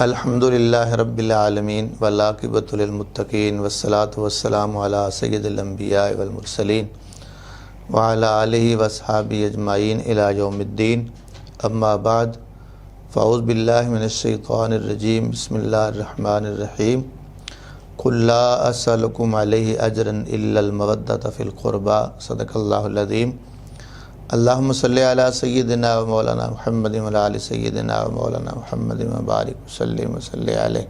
الحمدللہ رب العالمین والعاقبۃ للمتقین والصلاۃ والسلام علی سید الانبیاء والمرسلین وعلی آلہ واصحابہ اجمعین الی یوم الدین، اما بعد فاعوذ باللہ من الشیطان الرجیم، بسم اللہ الرحمن الرحیم۔ قل لا اسألکم علیہ اجرا الا المودۃ فی القربى، صدق اللہ العظیم۔ اللہم صلی علی سیدنا و مولانا محمد و علی آل سیدنا و مولانا محمد وبارک وسلم وصلی علیہ۔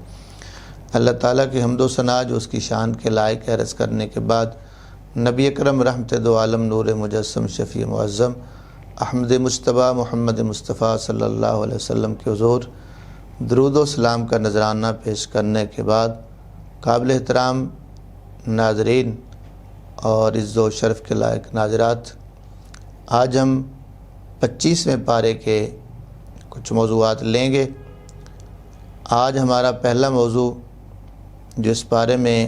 اللہ تعالیٰ کی حمد و ثنا جو اس کی شان کے لائق ہے، عرض کرنے کے بعد نبی اکرم رحمت دو عالم نور مجسم شفیع معظم احمد مجتبیٰ محمد مصطفیٰ صلی اللہ علیہ وسلم کے حضور درود و سلام کا نذرانہ پیش کرنے کے بعد، قابل احترام ناظرین اور عزت و شرف کے لائق ناظرات، آج ہم 25ویں پارے کے کچھ موضوعات لیں گے۔ آج ہمارا پہلا موضوع جو اس پارے میں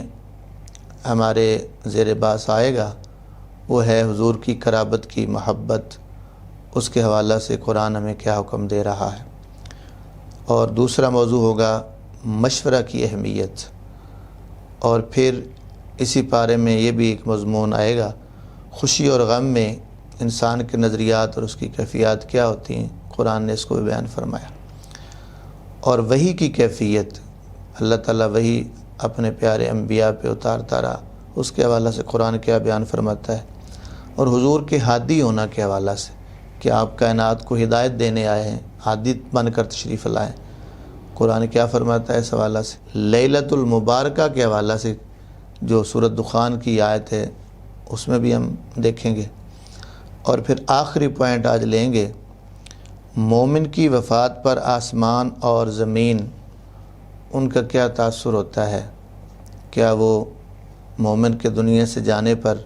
ہمارے زیر باس آئے گا وہ ہے حضور کی قرابت کی محبت، اس کے حوالہ سے قرآن ہمیں کیا حکم دے رہا ہے۔ اور دوسرا موضوع ہوگا مشورہ کی اہمیت، اور پھر اسی پارے میں یہ بھی ایک مضمون آئے گا، خوشی اور غم میں انسان کے نظریات اور اس کی کیفیات کیا ہوتی ہیں، قرآن نے اس کو بھی بیان فرمایا۔ اور وحی کی کیفیت، اللہ تعالیٰ وحی اپنے پیارے انبیاء پہ اتارتا رہا، اس کے حوالہ سے قرآن کیا بیان فرماتا ہے، اور حضور کے ہادی ہونا کے حوالہ سے کہ آپ کائنات کو ہدایت دینے آئے ہیں، ہادی بن کر تشریف لائیں، قرآن کیا فرماتا ہے اس حوالہ سے۔ لیلۃ المبارکہ کے حوالہ سے جو سورۃ دخان کی آیت ہے اس میں بھی ہم دیکھیں گے۔ اور پھر آخری پوائنٹ آج لیں گے، مومن کی وفات پر آسمان اور زمین ان کا کیا تاثر ہوتا ہے، کیا وہ مومن کے دنیا سے جانے پر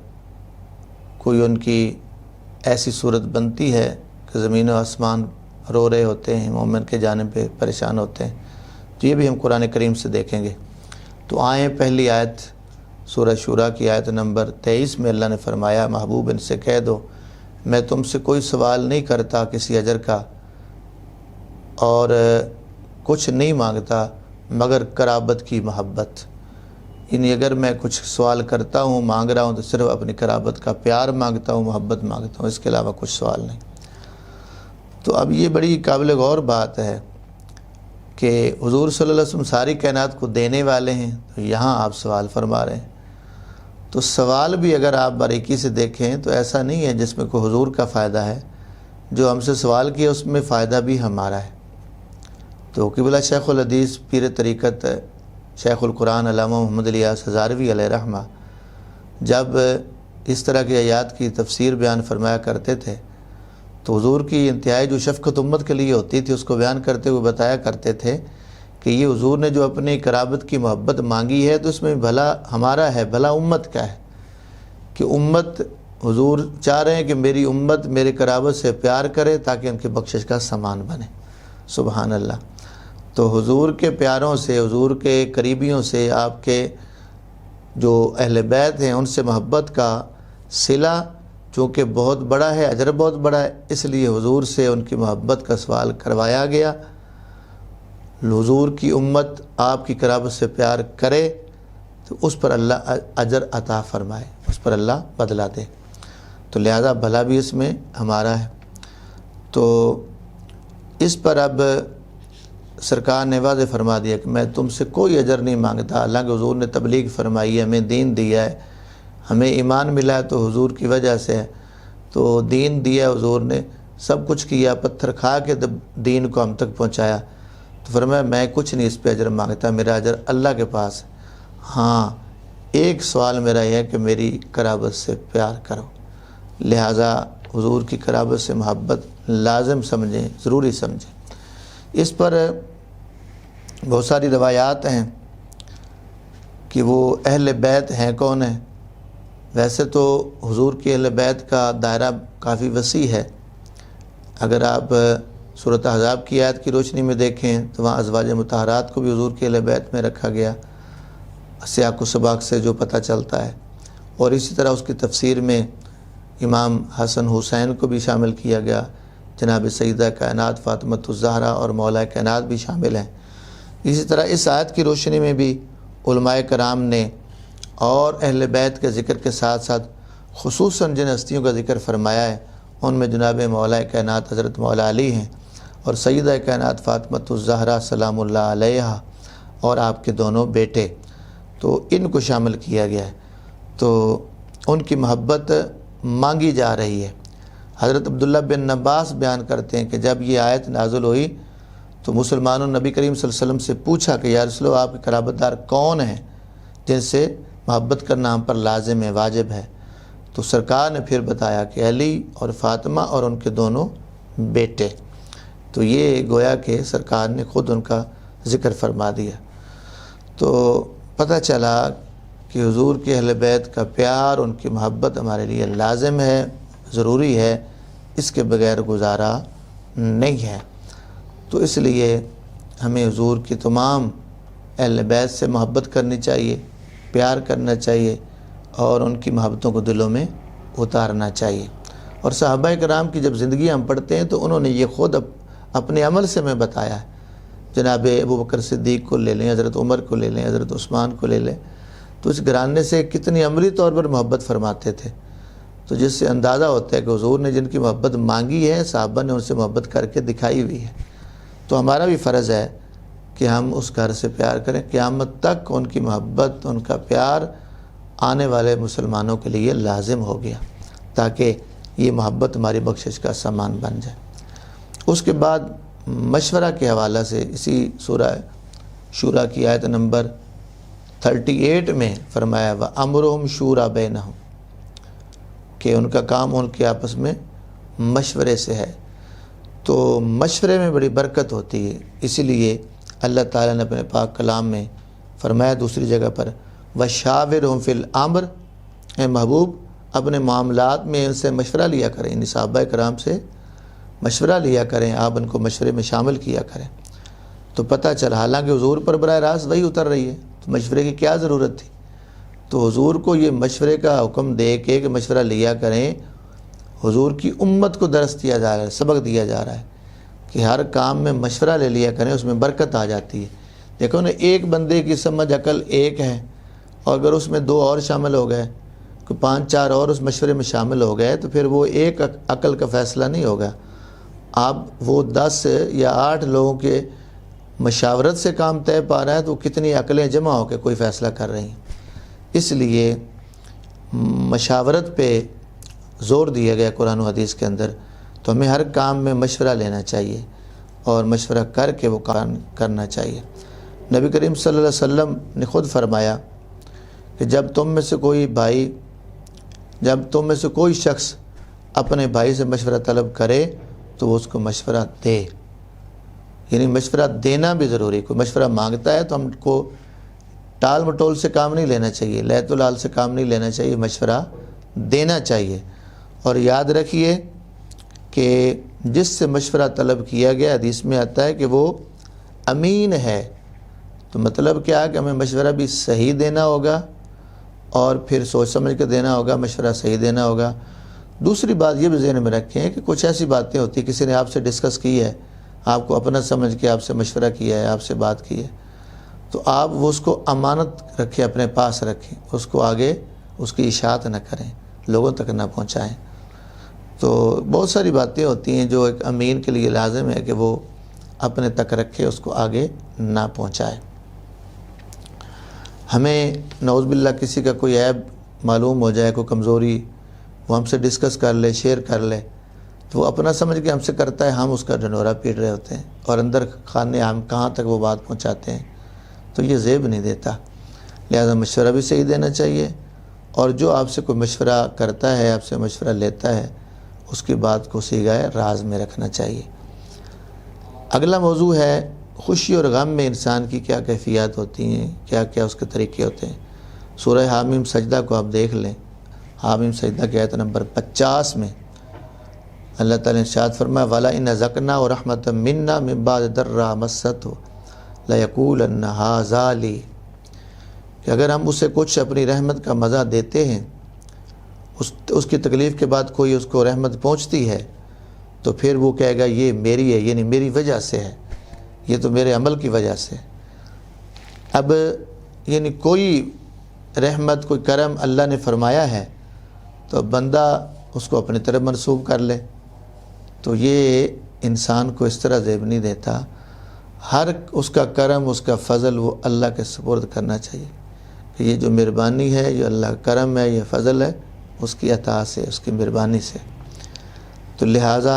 کوئی ان کی ایسی صورت بنتی ہے کہ زمین و آسمان رو رہے ہوتے ہیں، مومن کے جانے پہ پریشان ہوتے ہیں؟ تو یہ بھی ہم قرآن کریم سے دیکھیں گے۔ تو آئیں پہلی آیت سورہ شورى کی آیت نمبر 23 میں اللہ نے فرمایا، محبوب ان سے کہہ دو میں تم سے کوئی سوال نہیں کرتا کسی اجر کا، اور کچھ نہیں مانگتا مگر قرابت کی محبت، یعنی اگر میں کچھ سوال کرتا ہوں، مانگ رہا ہوں، تو صرف اپنی قرابت کا پیار مانگتا ہوں، محبت مانگتا ہوں، اس کے علاوہ کچھ سوال نہیں۔ تو اب یہ بڑی قابل غور بات ہے کہ حضور صلی اللہ علیہ وسلم ساری کائنات کو دینے والے ہیں، تو یہاں آپ سوال فرما رہے ہیں۔ تو سوال بھی اگر آپ باریکی سے دیکھیں تو ایسا نہیں ہے جس میں کوئی حضور کا فائدہ ہے، جو ہم سے سوال کیا اس میں فائدہ بھی ہمارا ہے۔ تو قبلہ شیخ الحدیث پیر طریقت شیخ القرآن علامہ محمد الیاس ہزاروی علیہ رحمہ جب اس طرح کی آیات کی تفسیر بیان فرمایا کرتے تھے تو حضور کی انتہائی جو شفقت امت کے لیے ہوتی تھی اس کو بیان کرتے ہوئے بتایا کرتے تھے کہ یہ حضور نے جو اپنی قرابت کی محبت مانگی ہے تو اس میں بھلا ہمارا ہے، بھلا امت کا ہے، کہ امت حضور چاہ رہے ہیں کہ میری امت میرے قرابت سے پیار کرے تاکہ ان کے بخشش کا سامان بنے۔ سبحان اللہ۔ تو حضور کے پیاروں سے، حضور کے قریبیوں سے، آپ کے جو اہل بیت ہیں ان سے محبت کا صلہ چونکہ بہت بڑا ہے، اجر بہت بڑا ہے، اس لیے حضور سے ان کی محبت کا سوال کروایا گیا۔ حضور کی امت آپ کی قرابت سے پیار کرے تو اس پر اللہ اجر عطا فرمائے، اس پر اللہ بدلہ دے، تو لہذا بھلا بھی اس میں ہمارا ہے۔ تو اس پر اب سرکار نے واضح فرما دیا کہ میں تم سے کوئی اجر نہیں مانگتا، حالانکہ حضور نے تبلیغ فرمائی ہے، ہمیں دین دیا ہے، ہمیں ایمان ملا ہے تو حضور کی وجہ سے ہے، تو دین دیا حضور نے، سب کچھ کیا، پتھر کھا کے دین کو ہم تک پہنچایا، تو فرمایا میں کچھ نہیں اس پہ اجر مانگتا، میرا اجر اللہ کے پاس ہے۔ ہاں ایک سوال میرا یہ ہے کہ میری قرابت سے پیار کرو، لہٰذا حضور کی قرابت سے محبت لازم سمجھیں، ضروری سمجھیں۔ اس پر بہت ساری روایات ہیں کہ وہ اہل بیت ہیں کون ہیں۔ ویسے تو حضور کی اہل بیت کا دائرہ کافی وسیع ہے، اگر آپ سورۃ احزاب کی آیت کی روشنی میں دیکھیں تو وہاں ازواج مطہرات کو بھی حضور کے اہل بیت میں رکھا گیا، سیاق و سباق سے جو پتہ چلتا ہے، اور اسی طرح اس کی تفسیر میں امام حسن حسین کو بھی شامل کیا گیا، جناب سیدہ کائنات فاطمۃ الزہرا اور مولا کائنات بھی شامل ہیں۔ اسی طرح اس آیت کی روشنی میں بھی علماء کرام نے اور اہل بیت کے ذکر کے ساتھ ساتھ خصوصاً جن ہستیوں کا ذکر فرمایا ہے ان میں جناب مولا کائنات حضرت مولا علی ہیں اور سیدہ کائنات فاطمۃ الزہرا سلام اللہ علیہ اور آپ کے دونوں بیٹے، تو ان کو شامل کیا گیا ہے۔ تو ان کی محبت مانگی جا رہی ہے۔ حضرت عبداللہ بن عباس بیان کرتے ہیں کہ جب یہ آیت نازل ہوئی تو مسلمانوں نبی کریم صلی اللہ علیہ وسلم سے پوچھا کہ یا رسول اللہ آپ کے قرابت دار کون ہیں جن سے محبت کرنا ہم پر لازم ہے، واجب ہے؟ تو سرکار نے پھر بتایا کہ علی اور فاطمہ اور ان کے دونوں بیٹے۔ تو یہ گویا کہ سرکار نے خود ان کا ذکر فرما دیا۔ تو پتہ چلا کہ حضور کے اہل بیت کا پیار، ان کی محبت ہمارے لیے لازم ہے، ضروری ہے، اس کے بغیر گزارا نہیں ہے۔ تو اس لیے ہمیں حضور کی تمام اہل بیت سے محبت کرنی چاہیے، پیار کرنا چاہیے اور ان کی محبتوں کو دلوں میں اتارنا چاہیے۔ اور صحابہ کرام کی جب زندگی ہم پڑھتے ہیں تو انہوں نے یہ خود اپنے عمل سے میں بتایا ہے۔ جناب ابو بکر صدیق کو لے لیں، حضرت عمر کو لے لیں، حضرت عثمان کو لے لیں، تو اس گھرانے سے کتنی عملی طور پر محبت فرماتے تھے، تو جس سے اندازہ ہوتا ہے کہ حضور نے جن کی محبت مانگی ہے صحابہ نے ان سے محبت کر کے دکھائی ہوئی ہے۔ تو ہمارا بھی فرض ہے کہ ہم اس گھر سے پیار کریں، قیامت تک ان کی محبت، ان کا پیار آنے والے مسلمانوں کے لیے لازم ہو گیا، تاکہ یہ محبت ہماری بخشش کا سامان بن جائے۔ اس کے بعد مشورہ کے حوالہ سے اسی سورہ شورا کی آیت نمبر 38 میں فرمایا وَأَمْرُهُمْ شُورَى بَيْنَهُمْ کہ ان کا کام ان کے آپس میں مشورے سے ہے۔ تو مشورے میں بڑی برکت ہوتی ہے، اسی لیے اللہ تعالیٰ نے اپنے پاک کلام میں فرمایا دوسری جگہ پر وَشَاوِرْهُمْ فِي الْأَمْرِ، اے محبوب اپنے معاملات میں ان سے مشورہ لیا کریں، یعنی صحابہ کرام سے مشورہ لیا کریں، آپ ان کو مشورے میں شامل کیا کریں۔ تو پتہ چلا حالانکہ حضور پر براہ راست وہی اتر رہی ہے، تو مشورے کی کیا ضرورت تھی؟ تو حضور کو یہ مشورے کا حکم دے کے کہ مشورہ لیا کریں، حضور کی امت کو درس دیا جا رہا ہے، سبق دیا جا رہا ہے کہ ہر کام میں مشورہ لے لیا کریں، اس میں برکت آ جاتی ہے۔ دیکھو نا، ایک بندے کی سمجھ عقل ایک ہے، اور اگر اس میں 2 اور شامل ہو گئے، کوئی 5-4 اور اس مشورے میں شامل ہو گئے، تو پھر وہ ایک عقل کا فیصلہ نہیں ہوگا۔ آپ وہ 10 یا 8 لوگوں کے مشاورت سے کام طے پا رہا ہے، تو کتنی عقلیں جمع ہو کے کوئی فیصلہ کر رہی ہیں۔ اس لیے مشاورت پہ زور دیا گیا قرآن و حدیث کے اندر، تو ہمیں ہر کام میں مشورہ لینا چاہیے اور مشورہ کر کے وہ کام کرنا چاہیے۔ نبی کریم صلی اللہ علیہ وسلم نے خود فرمایا کہ جب تم میں سے کوئی شخص اپنے بھائی سے مشورہ طلب کرے تو وہ اس کو مشورہ دے، یعنی مشورہ دینا بھی ضروری۔ کوئی مشورہ مانگتا ہے تو ہم کو ٹال مٹول سے کام نہیں لینا چاہیے، لیت و لال سے کام نہیں لینا چاہیے، مشورہ دینا چاہیے۔ اور یاد رکھیے کہ جس سے مشورہ طلب کیا گیا حدیث میں آتا ہے کہ وہ امین ہے۔ تو مطلب کیا ہے کہ ہمیں مشورہ بھی صحیح دینا ہوگا اور پھر سوچ سمجھ کے دینا ہوگا، مشورہ صحیح دینا ہوگا۔ دوسری بات یہ بھی ذہن میں رکھیں کہ کچھ ایسی باتیں ہوتی ہیں، کسی نے آپ سے ڈسکس کی ہے، آپ کو اپنا سمجھ کے آپ سے مشورہ کیا ہے، آپ سے بات کی ہے، تو آپ وہ اس کو امانت رکھیں، اپنے پاس رکھیں، اس کو آگے اس کی اشاعت نہ کریں، لوگوں تک نہ پہنچائیں۔ تو بہت ساری باتیں ہوتی ہیں جو ایک امین کے لیے لازم ہے کہ وہ اپنے تک رکھے، اس کو آگے نہ پہنچائے۔ ہمیں نعوذ باللہ کسی کا کوئی عیب معلوم ہو جائے، کوئی کمزوری، وہ ہم سے ڈسکس کر لے، شیئر کر لے، تو وہ اپنا سمجھ کے ہم سے کرتا ہے، ہم اس کا ڈھنڈورا پیٹ رہے ہوتے ہیں اور اندر خانے ہم کہاں تک وہ بات پہنچاتے ہیں، تو یہ زیب نہیں دیتا۔ لہذا مشورہ بھی صحیح دینا چاہیے، اور جو آپ سے کوئی مشورہ کرتا ہے، آپ سے مشورہ لیتا ہے، اس کی بات کو سیگائے راز میں رکھنا چاہیے۔ اگلا موضوع ہے خوشی اور غم میں انسان کی کیا کیفیات ہوتی ہیں، کیا کیا اس کے طریقے ہوتے ہیں۔ سورہ حامیم سجدہ کو آپ دیکھ لیں، حامیم سجدہ کی آیت نمبر 50 میں اللہ تعالیٰ نے ارشاد فرمایا وَلَئِنْ أَذَقْنَاهُ رَحْمَةً مِنَّا مِنْ بَعْدِ ضَرَّةٍ مَسَّتْهُ لَيَقُولَنَّ هَٰذَا لِي، کہ اگر ہم اسے کچھ اپنی رحمت کا مزہ دیتے ہیں، اس کی تکلیف کے بعد کوئی اس کو رحمت پہنچتی ہے، تو پھر وہ کہے گا یہ میری ہے، یعنی میری وجہ سے ہے، یہ تو میرے عمل کی وجہ سے۔ اب یعنی کوئی رحمت کوئی کرم اللہ نے فرمایا ہے تو بندہ اس کو اپنی طرف منسوب کر لے، تو یہ انسان کو اس طرح زیب نہیں دیتا۔ ہر اس کا کرم اس کا فضل وہ اللہ کے سپرد کرنا چاہیے کہ یہ جو مہربانی ہے، یہ اللہ کا کرم ہے، یہ فضل ہے، اس کی عطا سے، اس کی مہربانی سے۔ تو لہٰذا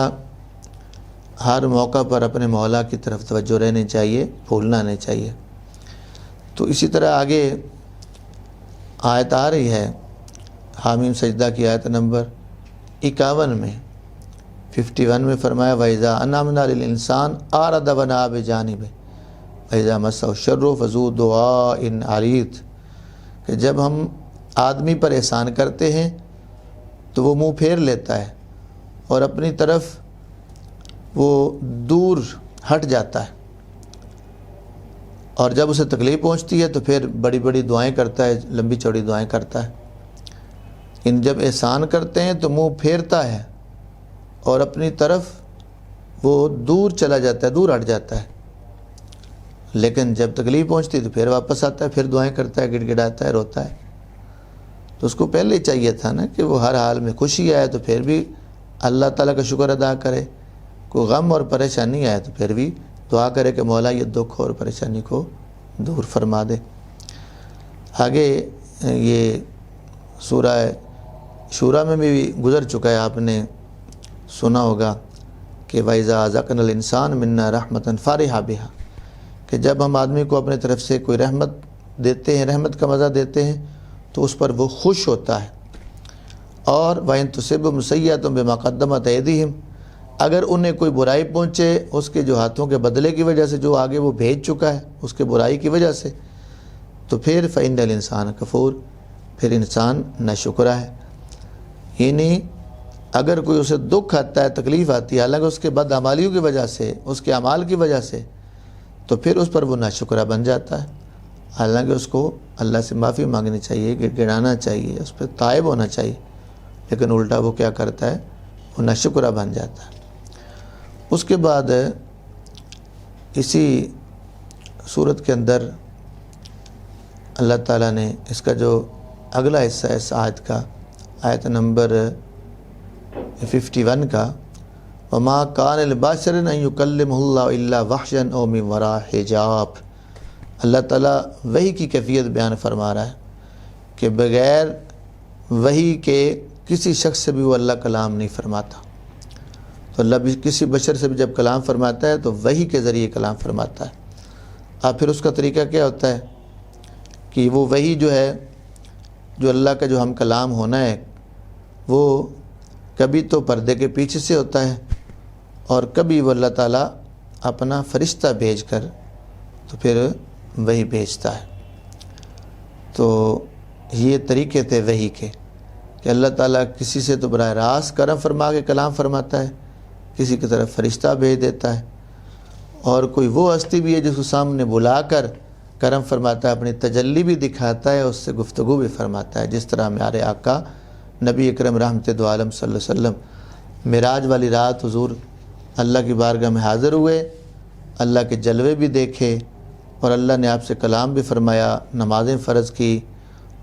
ہر موقع پر اپنے مولا کی طرف توجہ رہنی چاہیے، بھولنا نہیں چاہیے۔ تو اسی طرح آگے آیت آ رہی ہے حامیم سجدہ کی آیت نمبر 51 میں 51 میں فرمایا وَإِذَا أَنْعَمْنَا لِلْإِنسَانِ أَعْرَضَ وَنَأَىٰ بِجَانِبِهِ وَإِذَا مَسَّهُ الشَّرُّ فَذُو دُعَاءٍ عَرِيضٍ، کہ جب ہم آدمی پر احسان کرتے ہیں تو وہ منہ پھیر لیتا ہے اور اپنی طرف وہ دور ہٹ جاتا ہے، اور جب اسے تکلیف پہنچتی ہے تو پھر بڑی بڑی دعائیں کرتا ہے، لمبی چوڑی دعائیں کرتا ہے۔ ان جب احسان کرتے ہیں تو منہ پھیرتا ہے اور اپنی طرف وہ دور چلا جاتا ہے، دور ہٹ جاتا ہے، لیکن جب تکلیف پہنچتی تو پھر واپس آتا ہے، پھر دعائیں کرتا ہے، گڑ گڑاتا ہے، روتا ہے۔ تو اس کو پہلے ہی چاہیے تھا نا کہ وہ ہر حال میں خوشی آئے تو پھر بھی اللہ تعالیٰ کا شکر ادا کرے، کوئی غم اور پریشانی آئے تو پھر بھی دعا کرے کہ مولا یہ دکھ اور پریشانی کو دور فرما دے۔ آگے یہ سورہ شورا میں بھی گزر چکا ہے، آپ نے سنا ہوگا کہ وَإِذَا أَذَقْنَا الْإِنسَانَ مِنَّا رَحْمَةً فَرِحَ بِهَا، کہ جب ہم آدمی کو اپنے طرف سے کوئی رحمت دیتے ہیں، رحمت کا مزہ دیتے ہیں تو اس پر وہ خوش ہوتا ہے۔ اور وَإِن تُصِبْهُمْ سَيِّئَةٌ بِمَا قَدَّمَتْ أَيْدِيهِمْ، اگر انہیں کوئی برائی پہنچے اس کے جو ہاتھوں کے بدلے کی وجہ سے، جو آگے وہ بھیج چکا ہے اس کے برائی کی وجہ سے، تو پھر فَإِنَّ الْإِنسَانَ كَفُورٌ، پھر انسان ناشکرا ہے۔ یعنی اگر کوئی اسے دکھ آتا ہے، تکلیف آتی ہے، حالانکہ اس کے بدعمالیوں کی وجہ سے، اس کے اعمال کی وجہ سے، تو پھر اس پر وہ ناشکرا بن جاتا ہے، حالانکہ اس کو اللہ سے معافی مانگنی چاہیے، گڑ گڑانا چاہیے، اس پہ تائب ہونا چاہیے، لیکن الٹا وہ کیا کرتا ہے، وہ ناشکرا بن جاتا ہے۔ اس کے بعد اسی صورت کے اندر اللہ تعالیٰ نے اس کا جو اگلا حصہ ہے اس آیت کا، آیت نمبر 51 کا، وَمَا كَانَ لِبَشَرٍ أَن يُكَلِّمَهُ اللَّهُ إِلَّا وَحْيًا أَوْ مِن وَرَاءِ حِجَابٍ، اللہ تعالیٰ وحی کی کیفیت بیان فرما رہا ہے کہ بغیر وحی کے کسی شخص سے بھی وہ اللہ کلام نہیں فرماتا۔ تو اللہ بھی کسی بشر سے بھی جب کلام فرماتا ہے تو وحی کے ذریعے کلام فرماتا ہے۔ اب پھر اس کا طریقہ کیا ہوتا ہے کہ وہ وحی جو ہے، جو اللہ کا جو ہم کلام ہونا ہے، وہ کبھی تو پردے کے پیچھے سے ہوتا ہے اور کبھی وہ اللہ تعالیٰ اپنا فرشتہ بھیج کر تو پھر وحی بھیجتا ہے۔ تو یہ طریقے تھے وحی کے کہ اللہ تعالیٰ کسی سے تو براہ راست کرم فرما کے کلام فرماتا ہے، کسی کی طرف فرشتہ بھیج دیتا ہے، اور کوئی وہ ہستی بھی ہے جس کو سامنے بلا کر کرم فرماتا ہے، اپنی تجلی بھی دکھاتا ہے، اس سے گفتگو بھی فرماتا ہے، جس طرح ہمارے آقا نبی اکرم رحمت دو عالم صلی اللہ علیہ وسلم معراج والی رات حضور اللہ کی بارگاہ میں حاضر ہوئے، اللہ کے جلوے بھی دیکھے، اور اللہ نے آپ سے کلام بھی فرمایا، نمازیں فرض کی،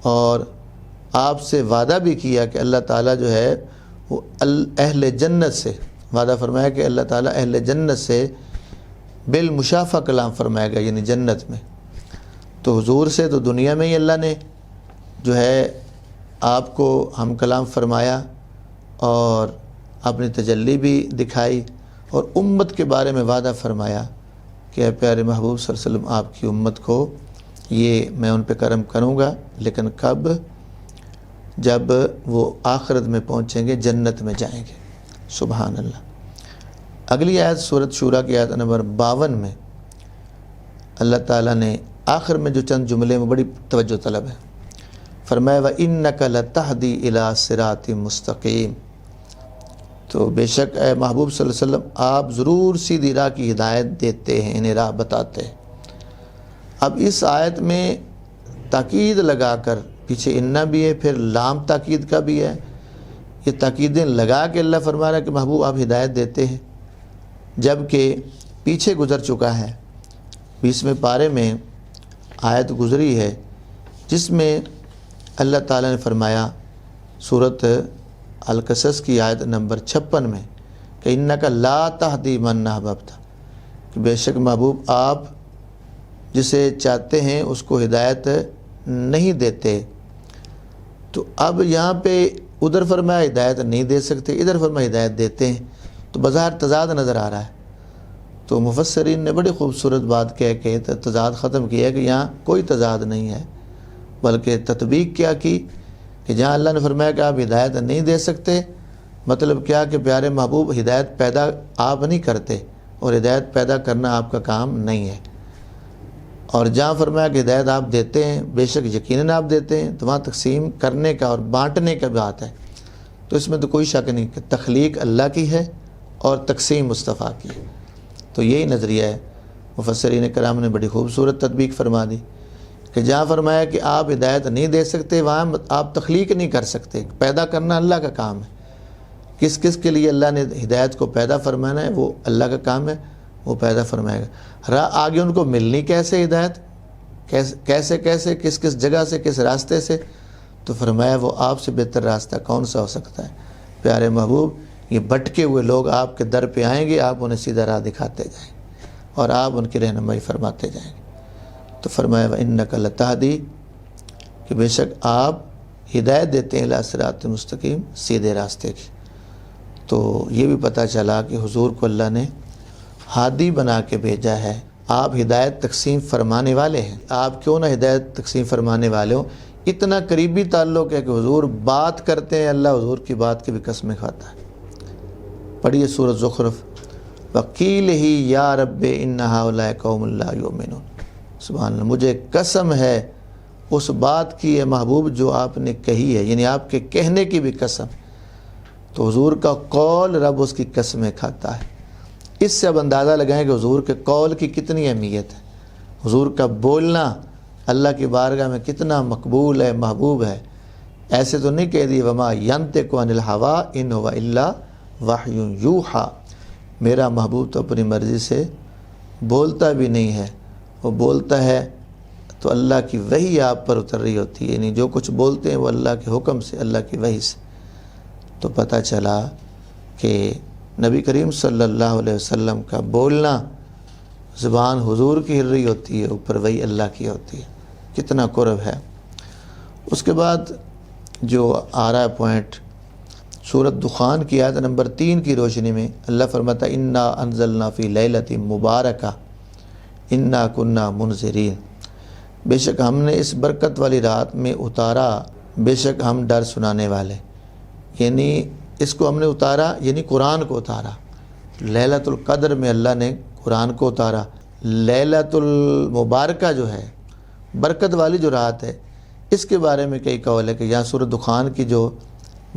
اور آپ سے وعدہ بھی کیا کہ اللہ تعالیٰ جو ہے وہ اہل جنت سے وعدہ فرمایا کہ اللہ تعالیٰ اہل جنت سے بالمشافہ کلام فرمائے گا، یعنی جنت میں۔ تو حضور سے تو دنیا میں ہی اللہ نے جو ہے آپ کو ہم کلام فرمایا اور اپنی تجلی بھی دکھائی، اور امت کے بارے میں وعدہ فرمایا کہ اے پیارے محبوب صلی اللہ علیہ وسلم، آپ کی امت کو یہ میں ان پہ کرم کروں گا، لیکن کب؟ جب وہ آخرت میں پہنچیں گے، جنت میں جائیں گے۔ سبحان اللہ۔ اگلی آیت سورۃ شورا کی آیت نمبر 52 میں اللہ تعالیٰ نے آخر میں جو چند جملے میں بڑی توجہ طلب ہے، فرمایا وَإِنَّكَ لَتَهْدِي إِلَىٰ صِرَاطٍ مُسْتَقِيمٍ، تو بے شک اے محبوب صلی اللہ علیہ وسلم آپ ضرور سیدھی راہ کی ہدایت دیتے ہیں، انہیں راہ بتاتے ہیں۔ اب اس آیت میں تاکید لگا کر، پیچھے انّا بھی ہے، پھر لام تاکید کا بھی ہے، یہ تاکیدیں لگا کے اللہ فرما رہا ہے کہ محبوب آپ ہدایت دیتے ہیں، جب کہ پیچھے گزر چکا ہے 20ویں پارے میں آیت گزری ہے جس میں اللہ تعالیٰ نے فرمایا سورۃ القصص کی آیت نمبر 56 میں کہ انک لا تہدی من احببت، کہ بے شک محبوب آپ جسے چاہتے ہیں اس کو ہدایت نہیں دیتے۔ تو اب یہاں پہ ادھر فرمایا ہدایت نہیں دے سکتے، ادھر فرمایا ہدایت دیتے ہیں، تو بظاہر تضاد نظر آ رہا ہے۔ تو مفسرین نے بڑی خوبصورت بات کہہ کے تضاد ختم کیا کہ یہاں کوئی تضاد نہیں ہے، بلکہ تطبیق کیا کی کہ جہاں اللہ نے فرمایا کہ آپ ہدایت نہیں دے سکتے، مطلب کیا کہ پیارے محبوب ہدایت پیدا آپ نہیں کرتے اور ہدایت پیدا کرنا آپ کا کام نہیں ہے، اور جہاں فرمایا کہ ہدایت آپ دیتے ہیں، بے شک یقیناً آپ دیتے ہیں، تو وہاں تقسیم کرنے کا اور بانٹنے کا بات ہے۔ تو اس میں تو کوئی شک نہیں کہ تخلیق اللہ کی ہے اور تقسیم مصطفیٰ کی ہے۔ تو یہی نظریہ ہے، مفسرین کرام نے بڑی خوبصورت تطبیق فرما دی کہ جہاں فرمایا کہ آپ ہدایت نہیں دے سکتے، وہاں آپ تخلیق نہیں کر سکتے، پیدا کرنا اللہ کا کام ہے۔ کس کس کے لیے اللہ نے ہدایت کو پیدا فرمانا ہے، وہ اللہ کا کام ہے، وہ پیدا فرمائے گا۔ آگے ان کو ملنی کیسے ہدایت، کیسے کس کس جگہ سے، کس راستے سے، تو فرمایا وہ آپ سے بہتر راستہ کون سا ہو سکتا ہے پیارے محبوب، یہ بھٹکے ہوئے لوگ آپ کے در پہ آئیں گے، آپ انہیں سیدھا راہ دکھاتے جائیں گے اور آپ ان کی رہنمائی فرماتے جائیں گے۔ تو فرمایا وَإِنَّكَ لَتَهْدِي، کہ بے شک آپ ہدایت دیتے ہیں إِلَىٰ صِرَاطٍ مستقیم، سیدھے راستے کی۔ تو یہ بھی پتہ چلا کہ حضور کو اللہ نے ہادی بنا کے بھیجا ہے، آپ ہدایت تقسیم فرمانے والے ہیں۔ آپ کیوں نہ ہدایت تقسیم فرمانے والے ہوں، اتنا قریبی تعلق ہے کہ حضور بات کرتے ہیں، اللہ حضور کی بات کی بھی قسمیں کھاتا ہے۔ پڑھیے سورۃ زخرف، وَقِيلِهِ يَا رَبِّ إِنَّ هَؤُلَاءِ قَوْمٌ لَا يُؤْمِنُونَ۔ سبحان اللہ، مجھے قسم ہے اس بات کی ہے محبوب جو آپ نے کہی ہے، یعنی آپ کے کہنے کی بھی قسم۔ تو حضور کا قول رب اس کی قسمیں کھاتا ہے۔ اس سے اب اندازہ لگائیں کہ حضور کے قول کی کتنی اہمیت ہے، حضور کا بولنا اللہ کی بارگاہ میں کتنا مقبول ہے، محبوب ہے۔ ایسے تو نہیں کہہ دی وما ینطق عن الہوا ان هو الا وحی یوحی، میرا محبوب تو اپنی مرضی سے بولتا بھی نہیں ہے، وہ بولتا ہے تو اللہ کی وحی آپ پر اتر رہی ہوتی ہے، یعنی جو کچھ بولتے ہیں وہ اللہ کے حکم سے، اللہ کی وحی سے۔ تو پتہ چلا کہ نبی کریم صلی اللہ علیہ وسلم کا بولنا، زبان حضور کی ہل رہی ہوتی ہے، اوپر وحی اللہ کی ہوتی ہے، کتنا قرب ہے۔ اس کے بعد جو آ رہا ہے پوائنٹ سورۃ دخان کی آیت نمبر 3 کی روشنی میں اللہ فرماتا ہے انا انزلنا فی لیلۃ مبارکہ انا کنا منذرین، بے شک ہم نے اس برکت والی رات میں اتارا، بے شک ہم ڈر سنانے والے، یعنی اس کو ہم نے اتارا، یعنی قرآن کو اتارا۔ لیلۃ القدر میں اللہ نے قرآن کو اتارا۔ لیلۃ المبارکہ جو ہے، برکت والی جو رات ہے، اس کے بارے میں کئی قول ہے کہ یہاں سورۃ دخان کی جو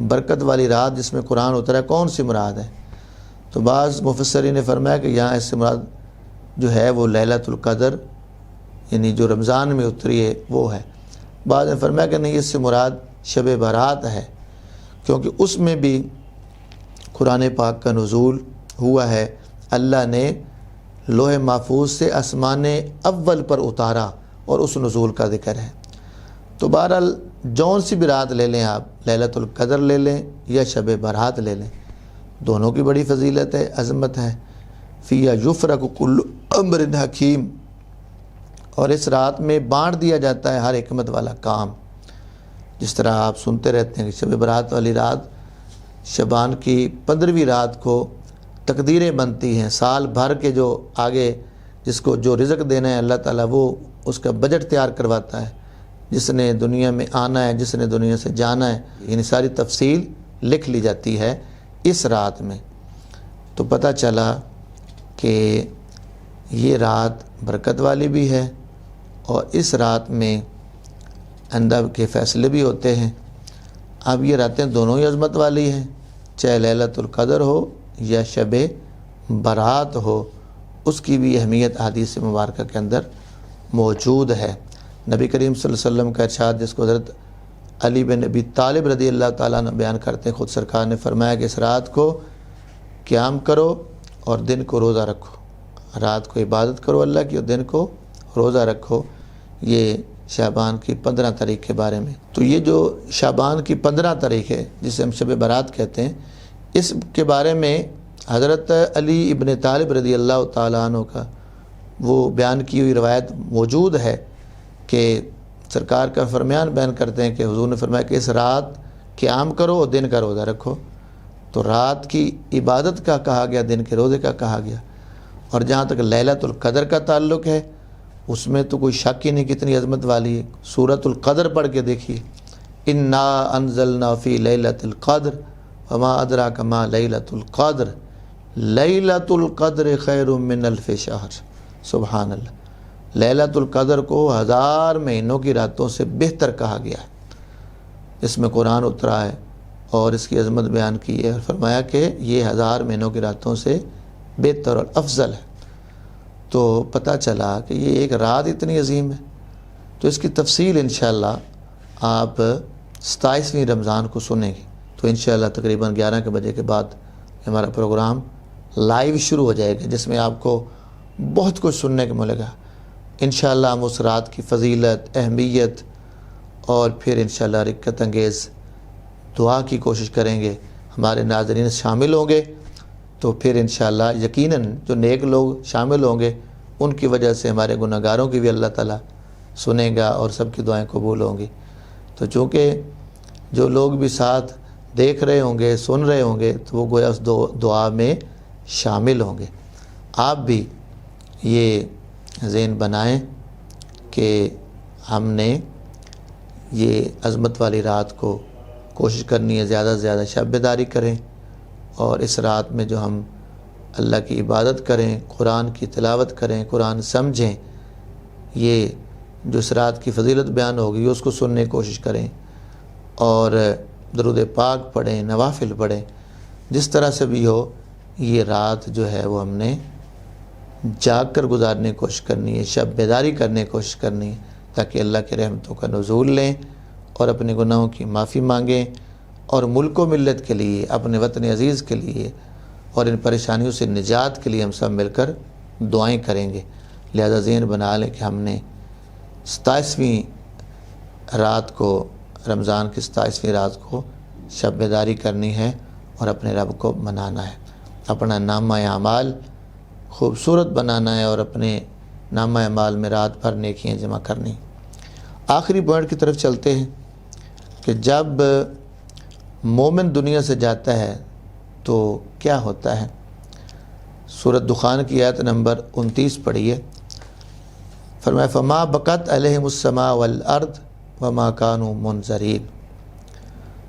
برکت والی رات جس میں قرآن اترا کون سی مراد ہے؟ تو بعض مفسرین نے فرمایا کہ یہاں اس سے مراد جو ہے وہ لیلۃ القدر، یعنی جو رمضان میں اتری ہے وہ ہے۔ بعض نے فرمایا کہ نہیں، اس سے مراد شب برات ہے، کیونکہ اس میں بھی قرآن پاک کا نزول ہوا ہے، اللہ نے لوح محفوظ سے آسمان اول پر اتارا اور اس نزول کا ذکر ہے۔ تو بہرحال جون سی بھی رات لے لیں آپ، لیلۃ القدر لے لیں یا شب برات لے لیں، دونوں کی بڑی فضیلت ہے، عظمت ہے۔ فیہا یفرق کل امر حکیم، اور اس رات میں بانٹ دیا جاتا ہے ہر حکمت والا کام۔ جس طرح آپ سنتے رہتے ہیں کہ شب برات والی رات شعبان کی 15ویں رات کو تقدیریں بنتی ہیں، سال بھر کے جو آگے جس کو جو رزق دینا ہے اللہ تعالیٰ وہ اس کا بجٹ تیار کرواتا ہے، جس نے دنیا میں آنا ہے، جس نے دنیا سے جانا ہے، یعنی ساری تفصیل لکھ لی جاتی ہے اس رات میں۔ تو پتہ چلا کہ یہ رات برکت والی بھی ہے اور اس رات میں اندب کے فیصلے بھی ہوتے ہیں۔ اب یہ راتیں دونوں ہی عظمت والی ہیں، چاہے لیلۃ القدر ہو یا شب برات ہو، اس کی بھی اہمیت حدیث مبارکہ کے اندر موجود ہے۔ نبی کریم صلی اللہ علیہ وسلم کا ارشاد جس کو حضرت علی بن ابی طالب رضی اللہ تعالیٰ عنہ بیان کرتے ہیں، خود سرکار نے فرمایا کہ اس رات کو قیام کرو اور دن کو روزہ رکھو، رات کو عبادت کرو اللہ کی اور دن کو روزہ رکھو، یہ شعبان کی 15 تاریخ کے بارے میں۔ تو یہ جو شعبان کی 15 تاریخ ہے جسے ہم شب برات کہتے ہیں، اس کے بارے میں حضرت علی ابن طالب رضی اللہ تعالیٰ عنہ کا وہ بیان کی ہوئی روایت موجود ہے کہ سرکار کا فرمان بیان کرتے ہیں کہ حضور نے فرمایا کہ اس رات قیام کرو اور دن کا روزہ رکھو۔ تو رات کی عبادت کا کہا گیا، دن کے روزے کا کہا گیا۔ اور جہاں تک لیلۃ القدر کا تعلق ہے، اس میں تو کوئی شک ہی نہیں کتنی عظمت والی ہے۔ سورۃ القدر پڑھ کے دیکھیے، انا انزلنا فی لیلۃ القدر وما ادراک ما لیلۃ القدر لیلۃ القدر خیر من الف شہر۔ سبحان اللہ، لیلۃ القدر کو 1000 مہینوں کی راتوں سے بہتر کہا گیا ہے۔ اس میں قرآن اترا ہے اور اس کی عظمت بیان کی ہے اور فرمایا کہ یہ 1000 مہینوں کی راتوں سے بہتر اور افضل ہے۔ تو پتہ چلا کہ یہ ایک رات اتنی عظیم ہے۔ تو اس کی تفصیل انشاءاللہ آپ 27ویں رمضان کو سنیں گے۔ تو انشاءاللہ تقریباً 11 بجے کے بعد ہمارا پروگرام لائیو شروع ہو جائے گا، جس میں آپ کو بہت کچھ سننے کو ملے گا۔ انشاءاللہ ہم اس رات کی فضیلت، اہمیت اور پھر انشاءاللہ رکت انگیز دعا کی کوشش کریں گے۔ ہمارے ناظرین شامل ہوں گے تو پھر انشاءاللہ یقیناً جو نیک لوگ شامل ہوں گے ان کی وجہ سے ہمارے گناہگاروں کی بھی اللہ تعالیٰ سنے گا اور سب کی دعائیں قبول ہوں گی۔ تو چونکہ جو لوگ بھی ساتھ دیکھ رہے ہوں گے، سن رہے ہوں گے، تو وہ گویا اس دعا میں شامل ہوں گے۔ آپ بھی یہ ذہن بنائیں کہ ہم نے یہ عظمت والی رات کو کوشش کرنی ہے زیادہ سے زیادہ شب بیداری کریں، اور اس رات میں جو ہم اللہ کی عبادت کریں، قرآن کی تلاوت کریں، قرآن سمجھیں، یہ جو اس رات کی فضیلت بیان ہوگی اس کو سننے کی کوشش کریں، اور درود پاک پڑھیں، نوافل پڑھیں۔ جس طرح سے بھی ہو یہ رات جو ہے وہ ہم نے جاگ کر گزارنے کی کوشش کرنی ہے، شب بیداری کرنے کی کوشش کرنی ہے، تاکہ اللہ کے رحمتوں کا نزول لیں اور اپنے گناہوں کی معافی مانگیں، اور ملک و ملت کے لیے، اپنے وطن عزیز کے لیے اور ان پریشانیوں سے نجات کے لیے ہم سب مل کر دعائیں کریں گے۔ لہذا ذہن بنا لیں کہ ہم نے 27ویں رات کو، رمضان کی 27ویں رات کو شب بیداری کرنی ہے اور اپنے رب کو منانا ہے، اپنا نامہ اعمال خوبصورت بنانا ہے اور اپنے نامہ اعمال میں رات بھر نیکیاں جمع کرنی۔ آخری پوائنٹ کی طرف چلتے ہیں کہ جب مومن دنیا سے جاتا ہے تو کیا ہوتا ہے۔ سورۃ دخان کی آیت نمبر 29 پڑھیے۔ فرمایا فما بقت علیہم السماء والارض وما کانوا منظرین،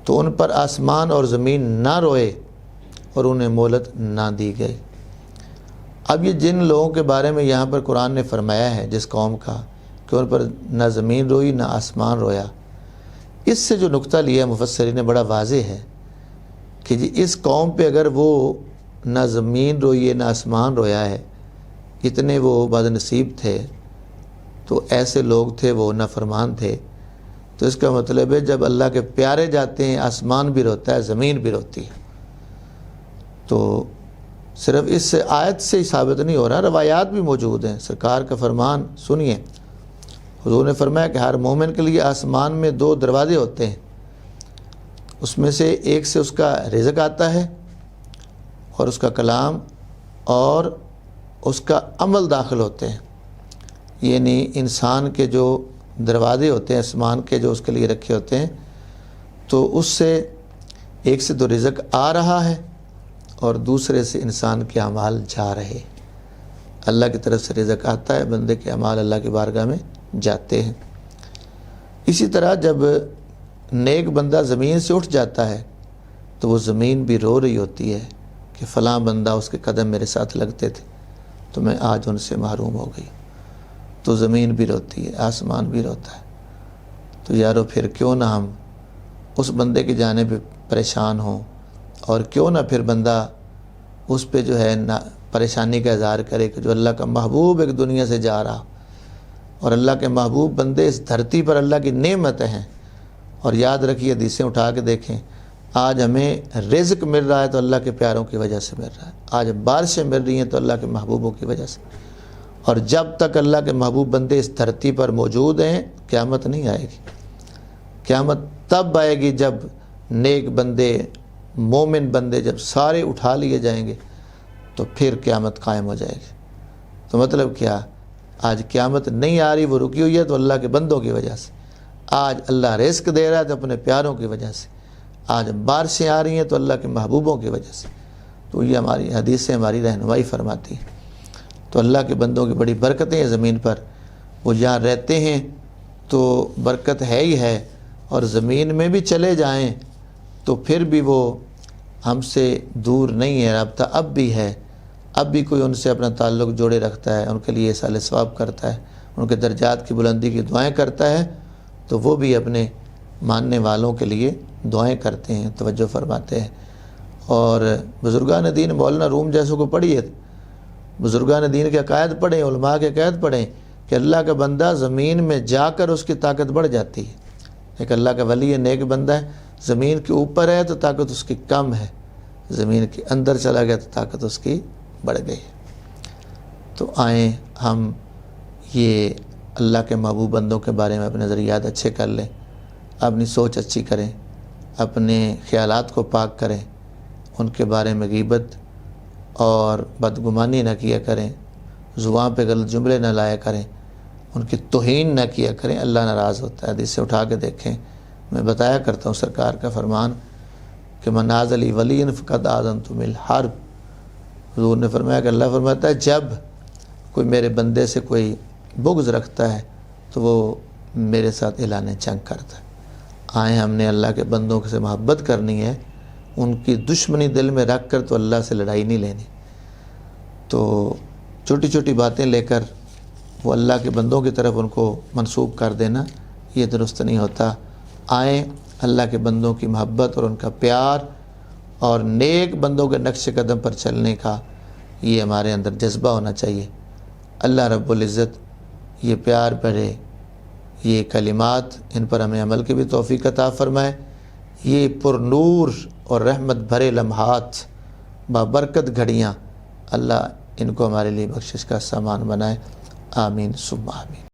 تو ان پر آسمان اور زمین نہ روئے اور انہیں مہلت نہ دی گئی۔ اب یہ جن لوگوں کے بارے میں یہاں پر قرآن نے فرمایا ہے، جس قوم کا، کہ ان پر نہ زمین روئی نہ آسمان رویا، اس سے جو نقطہ لیا مفسرین نے بڑا واضح ہے کہ جی اس قوم پہ اگر وہ نہ زمین روئی ہے نہ آسمان رویا ہے، اتنے وہ بد نصیب تھے، تو ایسے لوگ تھے، وہ نافرمان تھے، تو اس کا مطلب ہے جب اللہ کے پیارے جاتے ہیں آسمان بھی روتا ہے، زمین بھی روتی ہے۔ تو صرف اس آیت سے ہی ثابت نہیں ہو رہا، روایات بھی موجود ہیں۔ سرکار کا فرمان سنیے، حضور نے فرمایا کہ ہر مومن کے لیے آسمان میں 2 دروازے ہوتے ہیں، اس میں سے ایک سے اس کا رزق آتا ہے اور اس کا کلام اور اس کا عمل داخل ہوتے ہیں۔ یعنی انسان کے جو دروازے ہوتے ہیں آسمان کے جو اس کے لیے رکھے ہوتے ہیں، تو اس سے ایک سے تو رزق آ رہا ہے اور دوسرے سے انسان کے اعمال جا رہے۔ اللہ کی طرف سے رزق آتا ہے، بندے کے اعمال اللہ کی بارگاہ میں جاتے ہیں۔ اسی طرح جب نیک بندہ زمین سے اٹھ جاتا ہے تو وہ زمین بھی رو رہی ہوتی ہے کہ فلاں بندہ، اس کے قدم میرے ساتھ لگتے تھے تو میں آج ان سے محروم ہو گئی۔ تو زمین بھی روتی ہے، آسمان بھی روتا ہے۔ تو یارو پھر کیوں نہ ہم اس بندے کی جانب پریشان ہوں، اور کیوں نہ پھر بندہ اس پہ جو ہے پریشانی کا اظہار کرے کہ جو اللہ کا محبوب ایک دنیا سے جا رہا، اور اللہ کے محبوب بندے اس دھرتی پر اللہ کی نعمتیں ہیں۔ اور یاد رکھیے، حدیثیں اٹھا کے دیکھیں، آج ہمیں رزق مل رہا ہے تو اللہ کے پیاروں کی وجہ سے مل رہا ہے، آج بارشیں مل رہی ہیں تو اللہ کے محبوبوں کی وجہ سے، اور جب تک اللہ کے محبوب بندے اس دھرتی پر موجود ہیں قیامت نہیں آئے گی۔ قیامت تب آئے گی جب نیک بندے، مومن بندے جب سارے اٹھا لیے جائیں گے تو پھر قیامت قائم ہو جائے گی۔ تو مطلب کیا، آج قیامت نہیں آ رہی، وہ رکی ہوئی ہے تو اللہ کے بندوں کی وجہ سے۔ آج اللہ رزق دے رہا ہے تو اپنے پیاروں کی وجہ سے۔ آج بارشیں آ رہی ہیں تو اللہ کے محبوبوں کی وجہ سے۔ تو یہ ہماری حدیثیں ہماری رہنمائی فرماتی ہیں۔ تو اللہ کے بندوں کی بڑی برکتیں ہیں زمین پر، وہ جہاں رہتے ہیں تو برکت ہے ہی ہے، اور زمین میں بھی چلے جائیں تو پھر بھی وہ ہم سے دور نہیں ہے، رابطہ اب بھی ہے، اب بھی کوئی ان سے اپنا تعلق جوڑے رکھتا ہے، ان کے لیے اصال ثواب کرتا ہے، ان کے درجات کی بلندی کی دعائیں کرتا ہے، تو وہ بھی اپنے ماننے والوں کے لیے دعائیں کرتے ہیں، توجہ فرماتے ہیں۔ اور بزرگان دین، مولانا روم جیسوں کو پڑھیے، بزرگان دین کے عقائد پڑھیں، علماء کے عقائد پڑھیں کہ اللہ کا بندہ زمین میں جا کر اس کی طاقت بڑھ جاتی ہے۔ ایک اللہ کا ولی ہے، نیک بندہ ہے، زمین کے اوپر ہے تو طاقت اس کی کم ہے، زمین کے اندر چلا گیا تو طاقت اس کی بڑھ گئی۔ تو آئیں ہم یہ اللہ کے محبوب بندوں کے بارے میں اپنے نظریات اچھے کر لیں، اپنی سوچ اچھی کریں، اپنے خیالات کو پاک کریں، ان کے بارے میں غیبت اور بدگمانی نہ کیا کریں، زبان پہ غلط جملے نہ لایا کریں، ان کی توہین نہ کیا کریں، اللہ ناراض ہوتا ہے۔ حدیث سے اٹھا کے دیکھیں، میں بتایا کرتا ہوں سرکار کا فرمان کہ من عاذ لی ولی فقد آذنتہ بالحرب۔ حضور نے فرمایا کہ اللہ فرماتا ہے جب کوئی میرے بندے سے کوئی بغض رکھتا ہے تو وہ میرے ساتھ اعلان جنگ کرتا ہے۔ آئیں ہم نے اللہ کے بندوں سے محبت کرنی ہے، ان کی دشمنی دل میں رکھ کر تو اللہ سے لڑائی نہیں لینی۔ تو چھوٹی چھوٹی باتیں لے کر وہ اللہ کے بندوں کی طرف ان کو منسوب کر دینا، یہ درست نہیں ہوتا۔ آئیں اللہ کے بندوں کی محبت اور ان کا پیار اور نیک بندوں کے نقش قدم پر چلنے کا یہ ہمارے اندر جذبہ ہونا چاہیے۔ اللہ رب العزت یہ پیار بھرے یہ کلمات، ان پر ہمیں عمل کی بھی توفیق عطا فرمائے۔ یہ پر نور اور رحمت بھرے لمحات، بابرکت گھڑیاں، اللہ ان کو ہمارے لیے بخشش کا سامان بنائے۔ آمین ثم آمین۔